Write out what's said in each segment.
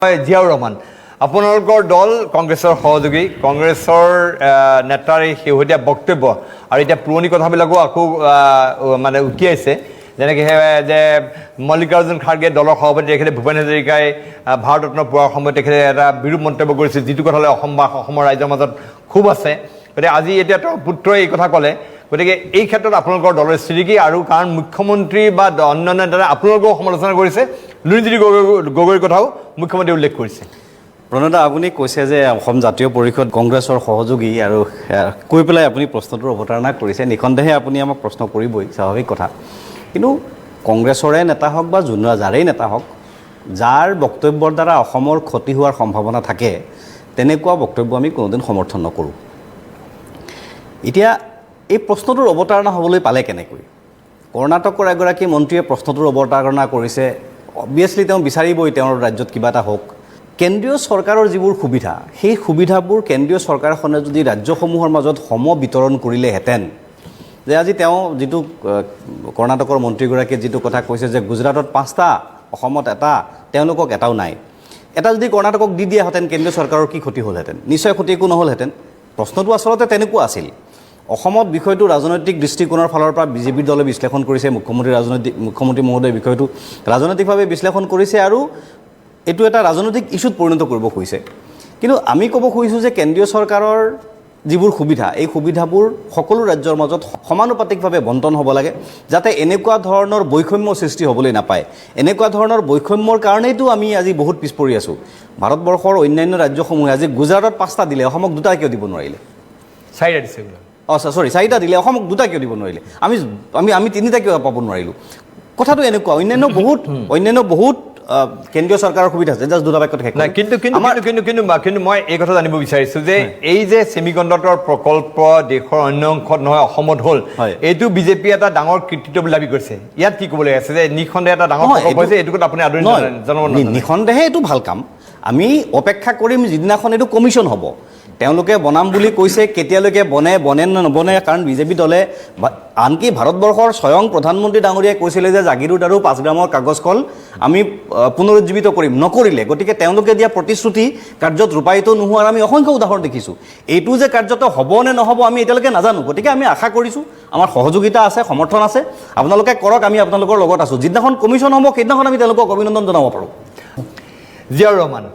জিয়াউৰ ৰহমান আপোনালোকৰ দল কংগ্ৰেছৰ সহযোগী কংগ্ৰেছৰ নেতাৰ এই শেহতীয়া বক্তব্য আৰু এতিয়া পুৰণি কথাবিলাকো আকৌ মানে উকিয়াইছে যেনেকৈ যে মল্লিকাৰ্জুন খাৰ্গে দলৰ সভাপতি তেখেতে ভূপেন হাজৰিকাই ভাৰত ৰত্ন পোৱাৰ সময়ত তেখেতে এটা বিৰূপ মন্তব্য কৰিছে যিটো কথালৈ অসমৰ ৰাইজৰ মাজত ক্ষোভ আছে গতিকে আজি এতিয়া তেওঁৰ পুত্ৰই এই কথা ক'লে গতিকে এই ক্ষেত্ৰত আপোনালোকৰ দলৰ স্থিতি কি আৰু কাৰণ মুখ্যমন্ত্ৰী বা অন্যান্য নেতাই আপোনালোকেও সমালোচনা কৰিছে লুৰিণজ্যোতি গগৈৰ কথাও মুখ্যমন্ত্ৰীয়ে উল্লেখ কৰিছে প্ৰণয়দা আপুনি কৈছে যে অসম জাতীয় পৰিষদ কংগ্ৰেছৰ সহযোগী আৰু কৈ পেলাই আপুনি প্ৰশ্নটোৰ অৱতাৰণা কৰিছে নিখন্দেহে আপুনি আমাক প্ৰশ্ন কৰিবই স্বাভাৱিক কথা কিন্তু কংগ্ৰেছৰে নেতা হওক বা যাৰেই নেতা হওক যাৰ বক্তব্যৰ দ্বাৰা অসমৰ ক্ষতি হোৱাৰ সম্ভাৱনা থাকে তেনেকুৱা বক্তব্য আমি কোনোদিন সমৰ্থন নকৰোঁ এতিয়া এই প্ৰশ্নটোৰ অৱতাৰণা হ'বলৈ পালে কেনেকৈ কৰ্ণাটকৰ এগৰাকী মন্ত্ৰীয়ে প্ৰশ্নটোৰ অৱতাৰণা কৰিছে অবভিয়াছলি তেওঁ বিচাৰিবই তেওঁৰ ৰাজ্যত কিবা এটা হওক কেন্দ্ৰীয় চৰকাৰৰ যিবোৰ সুবিধা সেই সুবিধাবোৰ কেন্দ্ৰীয় চৰকাৰখনে যদি ৰাজ্যসমূহৰ মাজত বিতৰণ কৰিলেহেঁতেন যে আজি তেওঁ যিটো কৰ্ণাটকৰ মন্ত্ৰীগৰাকীয়ে যিটো কথা কৈছে যে গুজৰাটত 5টা অসমত এটা তেওঁলোকক এটাও নাই এটা যদি কৰ্ণাটকক দি দিয়াহেঁতেন কেন্দ্ৰীয় চৰকাৰৰ কি ক্ষতি হ'লহেঁতেন নিশ্চয় ক্ষতি একো নহ'লহেঁতেন প্ৰশ্নটো আচলতে তেনেকুৱা আছিল অসমত বিষয়টো ৰাজনৈতিক দৃষ্টিকোণৰ ফালৰ পৰা বিজেপিৰ দলে বিশ্লেষণ কৰিছে মুখ্যমন্ত্ৰী মহোদয়ে বিষয়টো ৰাজনৈতিকভাৱে বিশ্লেষণ কৰিছে আৰু এইটো এটা ৰাজনৈতিক ইছ্যুত পৰিণত কৰিব খুজিছে কিন্তু আমি ক'ব খুজিছোঁ যে কেন্দ্ৰীয় চৰকাৰৰ যিবোৰ সুবিধা এই সুবিধাবোৰ সকলো ৰাজ্যৰ মাজত সমানুপাতিকভাৱে বণ্টন হ'ব লাগে যাতে এনেকুৱা ধৰণৰ বৈষম্য সৃষ্টি হ'বলৈ নাপায় এনেকুৱা ধৰণৰ বৈষম্যৰ কাৰণেইতো আমি আজি বহুত পিছ পৰি আছোঁ ভাৰতবৰ্ষৰ অন্যান্য ৰাজ্যসমূহে আজি গুজৰাটত 5টা দিলে অসমক 2টা কিয় দিব নোৱাৰিলে 4টা দিছে চাৰিটা দিলে অসমক 2টা কিয় দিব নোৱাৰিলে আমি 3টা কিয় পাব নোৱাৰিলোঁ কথাটো এনেকুৱা অন্যান্য বহুত কেন্দ্ৰীয় চৰকাৰৰ সুবিধা আছে জাষ্ট 2টা বাক্যত শেষ নাই কিন্তু মই এই কথা জানিব বিচাৰিছোঁ যে এই যে ছেমিকণ্ডাক্টৰ প্ৰকল্প দেশৰ অন্য অংশত নহয় অসমত হ'ল এইটো বিজেপি এটা ডাঙৰ কৃতিত্ব বুলি দাবী কৰিছে ইয়াত কি ক'বলৈ আছে যে নিঃসন্দেহে এটা ডাঙৰ প্ৰকল্প হৈছে এইটো কথা আপুনি আদৰণি জনাব নিঃসন্দেহে এইটো ভাল কাম আমি অপেক্ষা কৰিম যিদিনাখন এইটো কমিশ্যন হ'ব তেওঁলোকে বনাম বুলি কৈছে কেতিয়ালৈকে বনে নবনে কাৰণ বিজেপি দলে আনকি ভাৰতবৰ্ষৰ স্বয়ং প্ৰধানমন্ত্ৰী ডাঙৰীয়াই কৈছিলে যে জাগিৰোড আৰু 5 গ্ৰামৰ কাগজ কল আমি পুনৰুজ্জীৱিত কৰিম নকৰিলে গতিকে তেওঁলোকে দিয়া প্ৰতিশ্ৰুতি কাৰ্যত ৰূপায়িত নোহোৱাৰ আমি অসংখ্য উদাহৰণ দেখিছোঁ এইটো যে কাৰ্যত হ'ব নে নহ'ব আমি এতিয়ালৈকে নাজানো গতিকে আমি আশা কৰিছোঁ আমাৰ সহযোগিতা আছে সমৰ্থন আছে আপোনালোকে কৰক আমি আপোনালোকৰ লগত আছোঁ যিদিনাখন কমিশ্যন হ'ব সেইদিনাখন আমি তেওঁলোকক অভিনন্দন জনাব পাৰোঁ জিয়াউৰ ৰহমান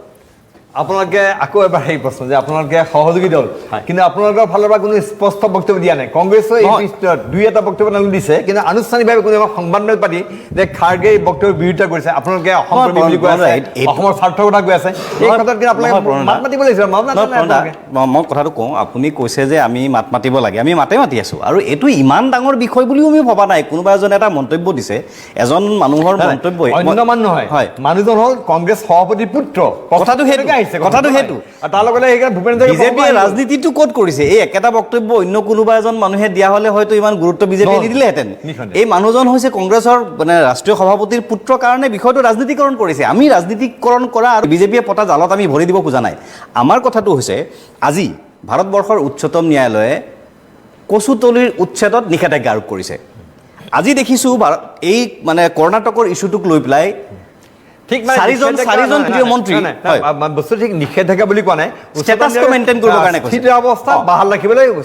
আপোনালোকে আকৌ এবাৰ সেই প্ৰশ্ন যে আপোনালোকে সহযোগী দল কিন্তু আপোনালোকৰ ফালৰ পৰা কোনো স্পষ্ট বক্তব্য দিয়া নাই কংগ্ৰেছে দুই এটা বক্তব্য তেওঁলোকে দিছে কিন্তু আনুষ্ঠানিকভাৱে কোনো সংবাদমেল পাতি যে খাৰ্গে এই বক্তব্যৰ বিৰোধিতা কৰিছে আপোনালোকে অসম প্ৰেমী বুলি কৈ আছে অসমৰ স্বাৰ্থৰ কথা কৈ আছে এই ক্ষেত্ৰত কিন্তু আপোনালোকে মাত মাতিব লাগিছিল মই কথাটো কওঁ আপুনি কৈছে যে আমি মাত মাতিব লাগে আমি মাতি আছোঁ আৰু এইটো ইমান ডাঙৰ বিষয় বুলিও আমি ভবা নাই কোনোবা এজনে এটা মন্তব্য দিছে এজন মানুহৰ মন্তব্য অন্য মানুহ নহয় মানুহজন হ'ল কংগ্ৰেছ সভাপতিৰ পুত্ৰ কথাটো সেইটো তাৰ লগতে বিজেপিয়ে ৰাজনীতিটো ক'ত কৰিছে এই একেটা বক্তব্য অন্য কোনোবা এজন মানুহে দিয়া হ'লে হয়তো ইমান গুৰুত্ব বিজেপিয়ে নিদিলেহেঁতেন এই মানুহজন হৈছে কংগ্ৰেছৰ মানে ৰাষ্ট্ৰীয় সভাপতিৰ পুত্ৰ কাৰণে বিষয়টো ৰাজনীতিকৰণ কৰিছে আমি ৰাজনীতিকৰণ কৰা আৰু বিজেপিয়ে পতা জালত আমি ভৰি দিব খোজা নাই আমাৰ কথাটো হৈছে আজি ভাৰতবৰ্ষৰ উচ্চতম ন্যায়ালয়ে কচুতলিৰ উচ্ছেদত নিষেধাজ্ঞা আৰোপ কৰিছে আজি দেখিছোঁ এই মানে কৰ্ণাটকৰ ইছ্যুটোক লৈ পেলাই চাৰিজন মন্ত্ৰী বস্তু ঠিক নিষেধাজ্ঞা বুলি কোৱা নাই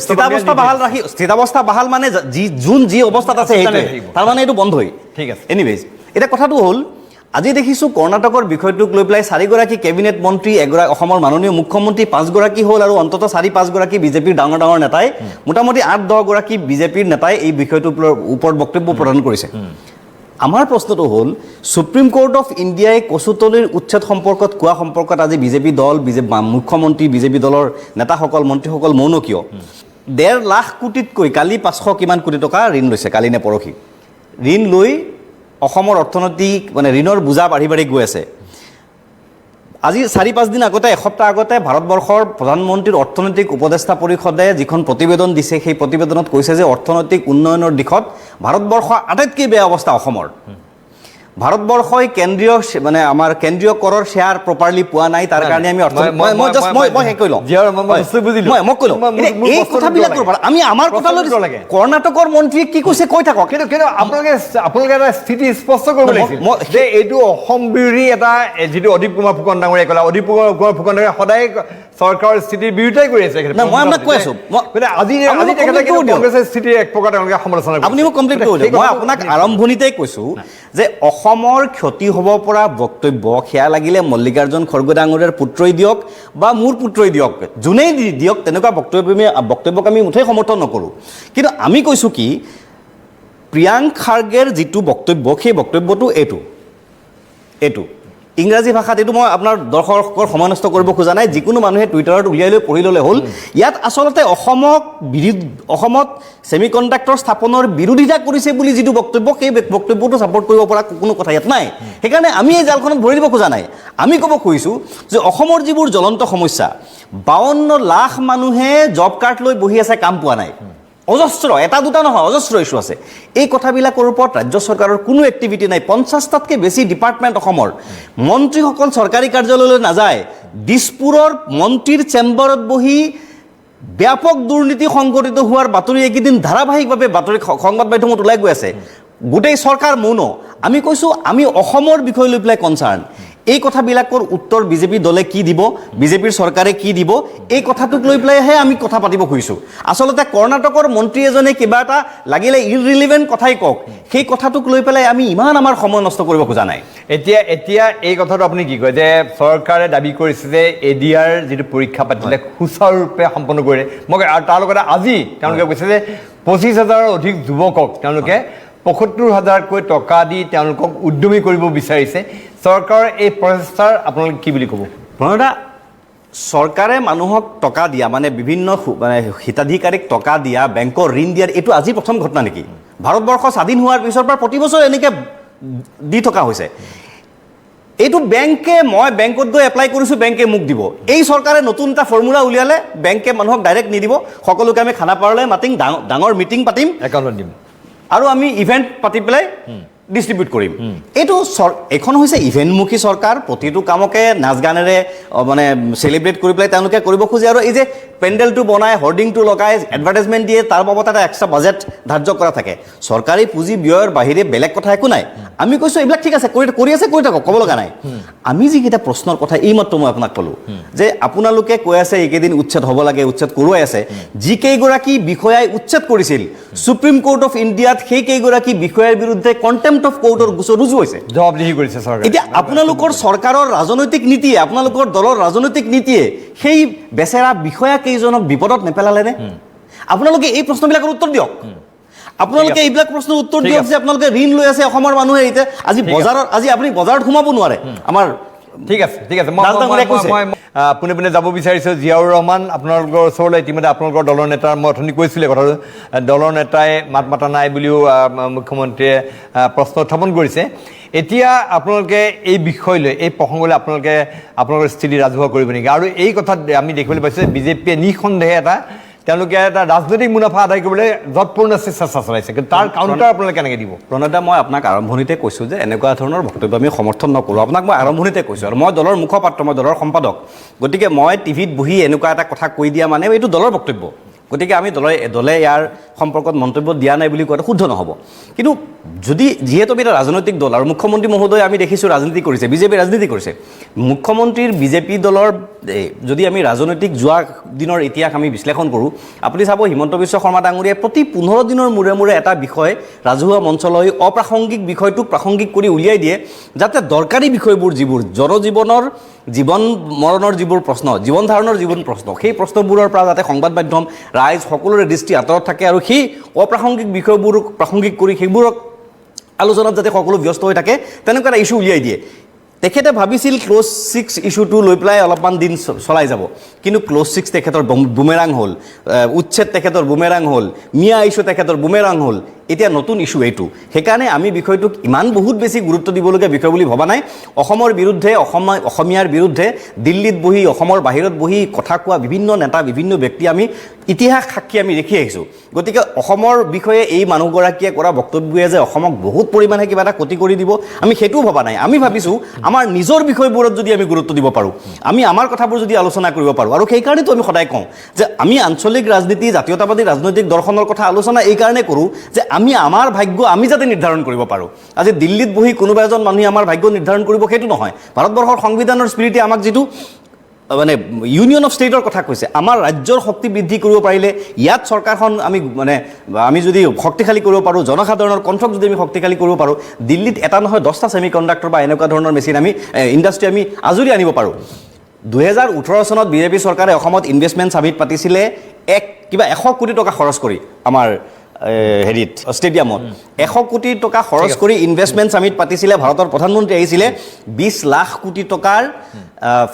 স্থিতাৱস্থা বাহাল মানে যি অৱস্থাত আছে তাৰমানে এইটো বন্ধই ঠিক আছে এনিৱেজ এতিয়া কথাটো হ'ল আজি দেখিছোঁ কৰ্ণাটকৰ বিষয়টোক লৈ পেলাই 4গৰাকী কেবিনেট মন্ত্ৰী অসমৰ মাননীয় মুখ্যমন্ত্ৰী 5গৰাকী হ'ল আৰু অন্ততঃ 4-5গৰাকী বিজেপিৰ ডাঙৰ নেতাই মোটামুটি 8-10গৰাকী বিজেপিৰ নেতাই এই বিষয়টোৰ ওপৰত বক্তব্য প্ৰদান কৰিছে আমাৰ প্ৰশ্নটো হ'ল সুপ্ৰিম কোৰ্ট অফ ইণ্ডিয়াই কচুতলিৰ উচ্ছেদ সম্পৰ্কত কোৱা সম্পৰ্কত আজি বিজেপি দল মুখ্যমন্ত্ৰী বিজেপি দলৰ নেতাসকল মন্ত্ৰীসকল মৌন কিয় 1.5 লাখ কোটিতকৈ কালি 500 কিমান কোটি টকা ঋণ লৈছে কালি নে পৰহি ঋণ লৈ অসমৰ অৰ্থনৈতিক মানে ঋণৰ বোজা বাঢ়ি গৈ আছে আজি 4-5 দিন আগতে এসপ্তাহ আগতে ভাৰতবৰ্ষৰ প্ৰধানমন্ত্ৰীৰ অৰ্থনৈতিক উপদেষ্টা পৰিষদে যিখন প্ৰতিবেদন দিছে সেই প্ৰতিবেদনত কৈছে যে অৰ্থনৈতিক উন্নয়নৰ দিশত ভাৰতবৰ্ষৰ আটাইতকৈ বেয়া অৱস্থা অসমৰ ভাৰতবৰ্ষই কেন্দ্ৰীয় মানে আমাৰ কেন্দ্ৰীয় কৰৰ শ্বেয়াৰ প্ৰপাৰলি পোৱা নাই তাৰ কাৰণে আমি অৰ্থ মই শেষ কৰি লওঁ মই কৈ লওঁ এই কথাবিলাকৰ পৰা আমি আমাৰ কথালৈ কৰ্ণাটকৰ মন্ত্ৰীয়ে কি কৈছে কৈ থাকক কিন্তু আপোনালোকে এটা স্থিতি স্পষ্ট কৰিব লাগিছিল যে এইটো অসম বিৰোধী এটা যিটো অদীপ কুমাৰ ফুকন ডাঙৰীয়াই ক'লে অদীপ কুমাৰ ফুকন ডাঙৰীয়াই সদায় চৰকাৰৰ স্থিতিৰ বিৰোধিতাই কৰি আছে মই আপোনাক কৈ আছো আজি কংগ্ৰেছৰ স্থিতিৰ এক প্ৰকাৰ তেওঁলোকে সমালোচনা আপুনি মোক কমপ্লিট কৰি দিয়ক মই আপোনাক আৰম্ভণিতেই কৈছো যে অসমৰ ক্ষতি হ'ব পৰা বক্তব্য সেয়া লাগিলে মল্লিকাৰ্জুন খৰ্গে ডাঙৰীয়াৰ পুত্ৰই দিয়ক বা মোৰ পুত্ৰই দিয়ক যোনেই দিয়ক তেনেকুৱা বক্তব্যক আমি মুঠেই সমৰ্থন নকৰোঁ কিন্তু আমি কৈছোঁ কি প্ৰিয়াংক খাৰ্গেৰ যিটো বক্তব্য সেই বক্তব্যটো এইটো ইংৰাজী ভাষাত এইটো মই আপোনাৰ দৰ্শকৰ সময় নষ্ট কৰিব খোজা নাই যিকোনো মানুহে টুইটাৰত উলিয়াই লৈ পঢ়ি ল'লে হ'ল ইয়াত আচলতে অসমত ছেমিকণ্ডাক্টৰ স্থাপনৰ বিৰোধিতা কৰিছে বুলি যিটো বক্তব্য সেই বক্তব্যটো ছাপোৰ্ট কৰিব পৰা কোনো কথা ইয়াত নাই সেইকাৰণে আমি এই জালখনত ভৰি দিব খোজা নাই আমি ক'ব খুজিছোঁ যে অসমৰ যিবোৰ জ্বলন্ত সমস্যা 52 লাখ মানুহে জব কাৰ্ড লৈ বহি আছে কাম পোৱা নাই অজস্ৰ এটা দুটা নহয় অজস্ৰ ইস্যু আছে এই কথাবিলাকৰ ওপৰত ৰাজ্য চৰকাৰৰ কোনো এক্টিভিটি নাই 50টাতকৈ বেছি ডিপাৰ্টমেণ্ট অসমৰ মন্ত্ৰীসকল চৰকাৰী কাৰ্যালয়লৈ নাযায় দিছপুৰৰ মন্ত্ৰীৰ চেম্বাৰত বহি ব্যাপক দুৰ্নীতি সংঘটিত হোৱাৰ বাতৰি এইকেইদিন ধাৰাবাহিকভাৱে বাতৰি সংবাদ মাধ্যমত ওলাই গৈ আছে গোটেই চৰকাৰ মৌন আমি কৈছোঁ আমি অসমৰ বিষয় লৈ পেলাই কনচাৰ্ণ এই কথাবিলাকৰ উত্তৰ বিজেপি দলে কি দিব বিজেপিৰ চৰকাৰে কি দিব এই কথাটোক লৈ পেলাইহে আমি কথা পাতিব খুজিছোঁ আচলতে কৰ্ণাটকৰ মন্ত্ৰী এজনে কিবা এটা লাগিলে ইৰৰিলিভেণ্ট কথাই কওক সেই কথাটোক লৈ পেলাই আমি ইমান আমাৰ সময় নষ্ট কৰিব খোজা নাই এতিয়া এই কথাটো আপুনি কি কয় যে চৰকাৰে দাবী কৰিছে যে এডিআৰ যিটো পৰীক্ষা পাতিলে সুচাৰুৰূপে সম্পন্ন কৰিলে মই আৰু তাৰ লগতে আজি তেওঁলোকে কৈছে যে 25,000ৰ অধিক যুৱকক তেওঁলোকে 75,000কৈ টকা দি তেওঁলোকক উদ্যমী কৰিব বিচাৰিছে চৰকাৰৰ এই প্ৰচেষ্টাৰ আপোনালোকে কি বুলি ক'ব প্ৰণয়দা চৰকাৰে মানুহক টকা দিয়া মানে বিভিন্ন মানে হিতাধিকাৰীক টকা দিয়া বেংকৰ ঋণ দিয়াৰ এইটো আজি প্ৰথম ঘটনা নেকি ভাৰতবৰ্ষ স্বাধীন হোৱাৰ পিছৰ পৰা প্ৰতি বছৰ এনেকৈ দি থকা হৈছে এইটো মই বেংকত গৈ এপ্লাই কৰিছোঁ বেংকে মোক দিব এই চৰকাৰে নতুন এটা ফৰ্মুলা উলিয়ালে বেংকে মানুহক ডাইৰেক্ট নিদিব সকলোকে আমি খানা পাৰলৈ মাতিম ডাঙৰ মিটিং পাতিম একাউণ্টত দিম আৰু আমি ইভেণ্ট পাতি পেলাই ডিষ্ট্ৰিবিউট কৰিম এইটো এখন হৈছে ইভেণ্টমুখী চৰকাৰ প্ৰতিটো কামকে নাচ গানেৰে মানে চেলিব্ৰেট কৰি পেলাই তেওঁলোকে কৰিব খোজে আৰু এই যে পেণ্ডেলটো বনাই হৰ্ডিংটো লগাই এডভাৰটাইজমেণ্ট দিয়ে তাৰ বাবদ এটা এক্সট্ৰা বাজেট ধাৰ্য কৰা থাকে চৰকাৰী পুঁজি ব্যয়ৰ বাহিৰে বেলেগ কথা একো নাই আমি কৈছোঁ এইবিলাক ঠিক আছে কৰি থাকক ক'ব লগা নাই আমি যিকেইটা প্ৰশ্নৰ কথা এইমাত্ৰ মই আপোনাক ক'লোঁ যে আপোনালোকে কৈ আছে এইকেইদিন উচ্ছেদ হ'ব লাগে উচ্ছেদ কৰোৱাই আছে যিকেইগৰাকী বিষয়াই উচ্ছেদ কৰিছিল সুপ্ৰিম কোৰ্ট অফ ইণ্ডিয়াত সেই কেইগৰাকী বিষয়াৰ বিৰুদ্ধে কণ্টেম্প্ট অফ কোৰ্টৰ গোচৰ ৰুজু হৈছে জবাবদিহি কৰিছে চৰকাৰে এতিয়া আপোনালোকৰ চৰকাৰৰ ৰাজনৈতিক নীতিয়ে আপোনালোকৰ দলৰ ৰাজনৈতিক নীতিয়ে সেই বেচেৰা বিষয়া কেইজনক বিপদত নেপেলালেনে আপোনালোকে এই প্ৰশ্নবিলাকৰ উত্তৰ দিয়ক আপোনালোকে এইবিলাক প্ৰশ্নৰ উত্তৰ দিয়ক যে আপোনালোকে ঋণ লৈ আছে অসমৰ মানুহে এতিয়া আজি আপুনি বজাৰত সোমাব নোৱাৰে আমাৰ ঠিক আছে মই পোনে যাব বিচাৰিছোঁ জিয়াউৰ ৰহমান আপোনালোকৰ ওচৰলৈ ইতিমধ্যে আপোনালোকৰ দলৰ নেতাৰ মই অথনি কৈছিলে কথাটো দলৰ নেতাই মাত মাতা নাই বুলিও মুখ্যমন্ত্ৰীয়ে প্ৰশ্ন উত্থাপন কৰিছে এতিয়া আপোনালোকে এই বিষয় লৈ এই প্ৰসংগলৈ আপোনালোকৰ স্থিতি ৰাজহুৱা কৰিব নেকি আৰু এই কথাত আমি দেখিবলৈ পাইছোঁ বিজেপিয়ে নিঃসন্দেহে তেওঁলোকে এটা ৰাজনৈতিক মুনাফা আদায় কৰিবলৈ যৎপূৰ্ণ চেষ্টা চলাইছে কিন্তু তাৰ কাউণ্টাৰ আপোনালোকে কেনেকৈ দিব প্ৰণয়দা মই আপোনাক আৰম্ভণিতে কৈছোঁ যে এনেকুৱা ধৰণৰ বক্তব্য আমি সমৰ্থন নকৰোঁ আপোনাক মই আৰম্ভণিতে কৈছোঁ আৰু মই দলৰ মুখপাত্ৰ মই দলৰ সম্পাদক গতিকে মই টিভিত বহি এনেকুৱা এটা কথা কৈ দিয়া মানে এইটো দলৰ বক্তব্য গতিকে আমি দলে ইয়াৰ সম্পৰ্কত মন্তব্য দিয়া নাই বুলি কোৱাটো শুদ্ধ নহ'ব কিন্তু যিহেতু আমি এটা ৰাজনৈতিক দল আৰু মুখ্যমন্ত্ৰী মহোদয় আমি দেখিছোঁ ৰাজনীতি কৰিছে বিজেপি ৰাজনীতি কৰিছে মুখ্যমন্ত্ৰীৰ বিজেপি দলৰ যদি আমি ৰাজনৈতিক যোৱা দিনৰ ইতিহাস আমি বিশ্লেষণ কৰোঁ আপুনি চাব হিমন্ত বিশ্ব শৰ্মা ডাঙৰীয়াই প্ৰতি 15 দিনৰ মূৰে এটা বিষয় ৰাজহুৱা মঞ্চলৈ অপ্ৰাসংগিক বিষয়টোক প্ৰাসংগিক কৰি উলিয়াই দিয়ে যাতে দৰকাৰী বিষয়বোৰ যিবোৰ জনজীৱনৰ জীৱন মৰণৰ যিবোৰ প্ৰশ্ন জীৱন ধাৰণৰ যিবোৰ প্ৰশ্ন সেই প্ৰশ্নবোৰৰ পৰা যাতে সংবাদ মাধ্যম ৰাইজ সকলোৰে দৃষ্টি আঁতৰত থাকে আৰু সেই অপ্ৰাসংগিক বিষয়বোৰ প্ৰাসংগিক কৰি সেইবোৰক আলোচনাত যাতে সকলো ব্যস্ত হৈ থাকে তেনেকুৱা এটা ইস্যু উলিয়াই দিয়ে তেখেতে ভাবিছিল ক্ল'জ 6 ইস্যুটো লৈ পেলাই অলপমান দিন চলাই যাব কিন্তু ক্ল'জ 6 তেখেতৰ বুমেৰাং হ'ল উচ্ছেদ তেখেতৰ বুমেৰাং হ'ল মিয়া ইস্যু তেখেতৰ বুমেৰাং হ'ল এতিয়া নতুন ইস্যু এইটো সেইকাৰণে আমি বিষয়টোক ইমান বহুত বেছি গুৰুত্ব দিবলগীয়া বিষয় বুলি ভবা নাই অসমৰ বিৰুদ্ধে অসমীয়াৰ বিৰুদ্ধে দিল্লীত বহি অসমৰ বাহিৰত বহি কথা কোৱা বিভিন্ন নেতা বিভিন্ন ব্যক্তি আমি ইতিহাস সাক্ষী আমি দেখি আহিছোঁ গতিকে অসমৰ বিষয়ে এই মানুহগৰাকীয়ে কৰা বক্তব্যই যে অসমক বহুত পৰিমাণে কিবা এটা ক্ষতি কৰি দিব আমি সেইটোও ভবা নাই আমি ভাবিছোঁ আমাৰ নিজৰ বিষয়বোৰত যদি আমি গুৰুত্ব দিব পাৰোঁ আমি আমাৰ কথাবোৰ যদি আলোচনা কৰিব পাৰোঁ আৰু সেইকাৰণেতো আমি সদায় কওঁ যে আমি আঞ্চলিক ৰাজনীতি জাতীয়তাবাদী ৰাজনৈতিক দৰ্শনৰ কথা আলোচনা এইকাৰণে কৰোঁ যে আমি আমাৰ ভাগ্য আমি যাতে নিৰ্ধাৰণ কৰিব পাৰোঁ আজি দিল্লীত বহি কোনোবা এজন মানুহে আমাৰ ভাগ্য নিৰ্ধাৰণ কৰিব সেইটো নহয় ভাৰতবৰ্ষৰ সংবিধানৰ স্পিৰিটে আমাক যিটো মানে ইউনিয়ন অফ ষ্টেটৰ কথা কৈছে আমাৰ ৰাজ্যৰ শক্তি বৃদ্ধি কৰিব পাৰিলে ইয়াত চৰকাৰখন আমি যদি শক্তিশালী কৰিব পাৰোঁ জনসাধাৰণৰ কণ্ঠক যদি আমি শক্তিশালী কৰিব পাৰোঁ দিল্লীত এটা নহয় 10টা ছেমি কণ্ডাক্টৰ বা এনেকুৱা ধৰণৰ মেচিন আমি ইণ্ডাষ্ট্ৰি আমি আজৰি আনিব পাৰোঁ 2018 চনত বিজেপি চৰকাৰে অসমত ইনভেষ্টমেণ্ট ছামিট পাতিছিলে 100 কোটি টকা খৰচ কৰি আমাৰ হেৰিত ষ্টেডিয়ামত 100 কোটি টকা খৰচ কৰি ইনভেষ্টমেণ্ট ছামিট পাতিছিলে ভাৰতৰ প্ৰধানমন্ত্ৰী আহিছিলে 20 লাখ কোটি টকাৰ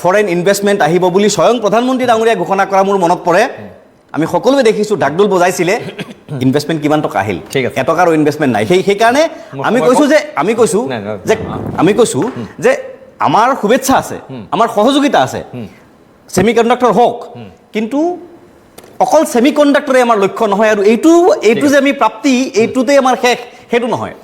ফৰেইন ইনভেষ্টমেণ্ট আহিব বুলি স্বয়ং প্ৰধানমন্ত্ৰী ডাঙৰীয়া ঘোষণা কৰা মোৰ মনত পৰে আমি সকলোৱে দেখিছোঁ ঢাকঢোল বজাইছিলে ইনভেষ্টমেণ্ট কিমান টকা আহিল এটকাৰো ইনভেষ্টমেণ্ট নাই সেইকাৰণে আমি কৈছোঁ যে আমাৰ শুভেচ্ছা আছে আমাৰ সহযোগিতা আছে ছেমি কণ্ডাক্টৰ হওক কিন্তু অকল ছেমি কণ্ডাক্টৰে আমাৰ লক্ষ্য নহয় আৰু এইটো যে আমি প্ৰাপ্তি এইটোতে আমাৰ শেষ সেইটো নহয়